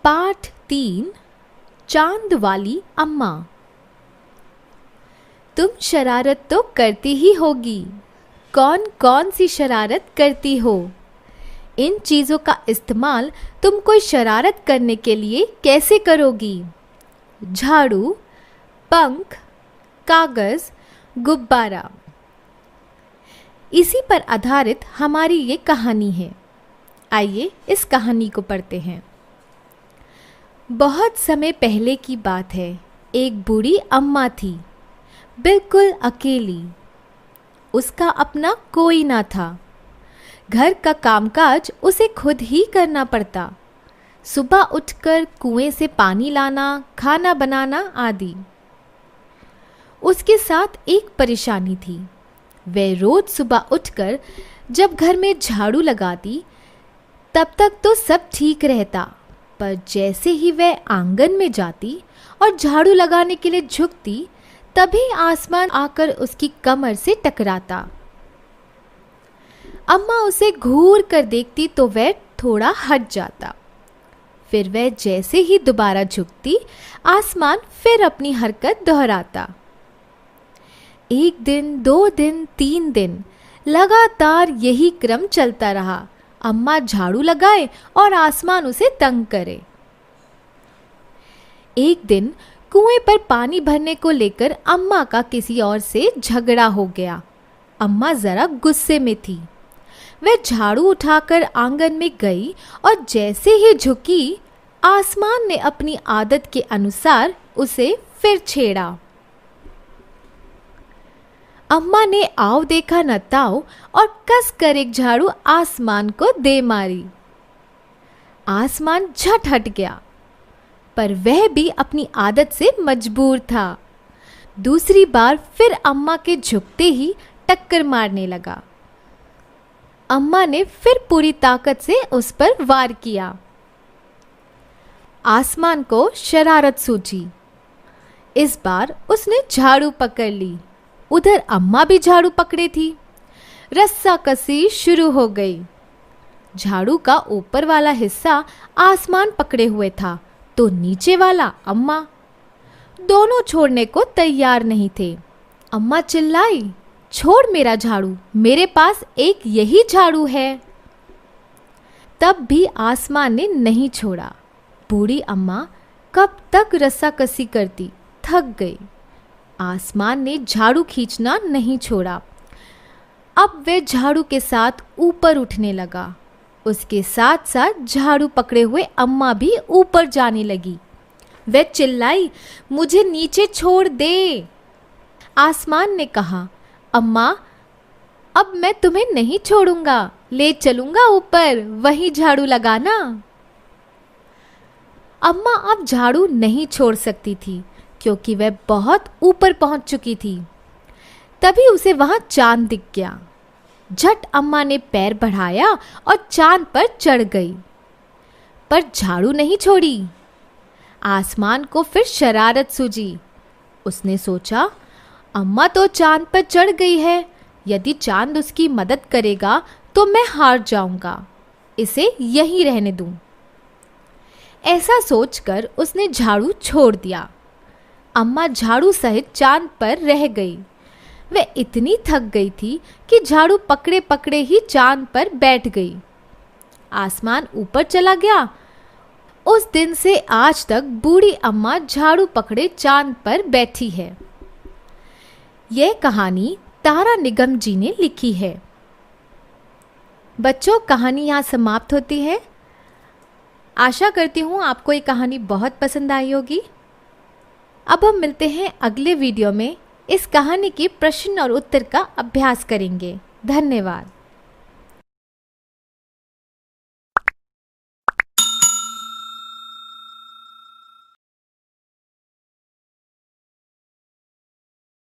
पाठ 3 चांद वाली अम्मा। तुम शरारत तो करती ही होगी। कौन कौन सी शरारत करती हो? इन चीज़ों का इस्तेमाल तुम कोई शरारत करने के लिए कैसे करोगी? झाड़ू, पंख, कागज़, गुब्बारा। इसी पर आधारित हमारी ये कहानी है। आइए इस कहानी को पढ़ते हैं। बहुत समय पहले की बात है। एक बूढ़ी अम्मा थी, बिल्कुल अकेली। उसका अपना कोई ना था। घर का कामकाज उसे खुद ही करना पड़ता। सुबह उठकर कुएं से पानी लाना, खाना बनाना आदि। उसके साथ एक परेशानी थी। वह रोज सुबह उठकर जब घर में झाड़ू लगाती तब तक तो सब ठीक रहता, पर जैसे ही वह आंगन में जाती और झाड़ू लगाने के लिए झुकती तभी आसमान आकर उसकी कमर से टकराता। अम्मा उसे घूर कर देखती तो वह थोड़ा हट जाता। फिर वह जैसे ही दोबारा झुकती आसमान फिर अपनी हरकत दोहराता। 1 दिन, 2 दिन, 3 दिन लगातार यही क्रम चलता रहा। अम्मा झाड़ू लगाए और आसमान उसे तंग करे। एक दिन कुएं पर पानी भरने को लेकर अम्मा का किसी और से झगड़ा हो गया। अम्मा जरा गुस्से में थी। वह झाड़ू उठाकर आंगन में गई और जैसे ही झुकी आसमान ने अपनी आदत के अनुसार उसे फिर छेड़ा। अम्मा ने आओ देखा न ताओ और कस कर एक झाड़ू आसमान को दे मारी। आसमान झट हट गया, पर वह भी अपनी आदत से मजबूर था। दूसरी बार फिर अम्मा के झुकते ही टक्कर मारने लगा। अम्मा ने फिर पूरी ताकत से उस पर वार किया। आसमान को शरारत सूझी। इस बार उसने झाड़ू पकड़ ली। उधर अम्मा भी झाड़ू पकड़े थी। रस्साकसी शुरू हो गई। झाड़ू का ऊपर वाला हिस्सा आसमान पकड़े हुए था तो नीचे वाला अम्मा। दोनों छोड़ने को तैयार नहीं थे। अम्मा चिल्लाई, छोड़ मेरा झाड़ू, मेरे पास एक यही झाड़ू है। तब भी आसमान ने नहीं छोड़ा। बूढ़ी अम्मा कब तक रस्साकसी करती, थक गई। आसमान ने झाड़ू खींचना नहीं छोड़ा। अब वह झाड़ू के साथ ऊपर उठने लगा। उसके साथ साथ झाड़ू पकड़े हुए अम्मा भी ऊपर जाने लगी। वह चिल्लाई, मुझे नीचे छोड़ दे। आसमान ने कहा, अम्मा अब मैं तुम्हें नहीं छोड़ूंगा, ले चलूंगा ऊपर, वहीं झाड़ू लगाना। अम्मा अब झाड़ू नहीं छोड़ सकती थी क्योंकि वह बहुत ऊपर पहुंच चुकी थी। तभी उसे वहां चांद दिख गया। झट अम्मा ने पैर बढ़ाया और चांद पर चढ़ गई, पर झाड़ू नहीं छोड़ी। आसमान को फिर शरारत सूझी। उसने सोचा, अम्मा तो चांद पर चढ़ गई है, यदि चांद उसकी मदद करेगा तो मैं हार जाऊंगा, इसे यहीं रहने दूं। ऐसा सोचकर उसने झाड़ू छोड़ दिया। अम्मा झाड़ू सहित चांद पर रह गई। वह इतनी थक गई थी कि झाड़ू पकड़े पकड़े ही चांद पर बैठ गई। आसमान ऊपर चला गया। उस दिन से आज तक बूढ़ी अम्मा झाड़ू पकड़े चांद पर बैठी है। यह कहानी तारा निगम जी ने लिखी है। बच्चों, कहानी यहाँ समाप्त होती है। आशा करती हूँ आपको ये कहानी बहुत पसंद आई होगी। अब हम मिलते हैं अगले वीडियो में। इस कहानी के प्रश्न और उत्तर का अभ्यास करेंगे। धन्यवाद।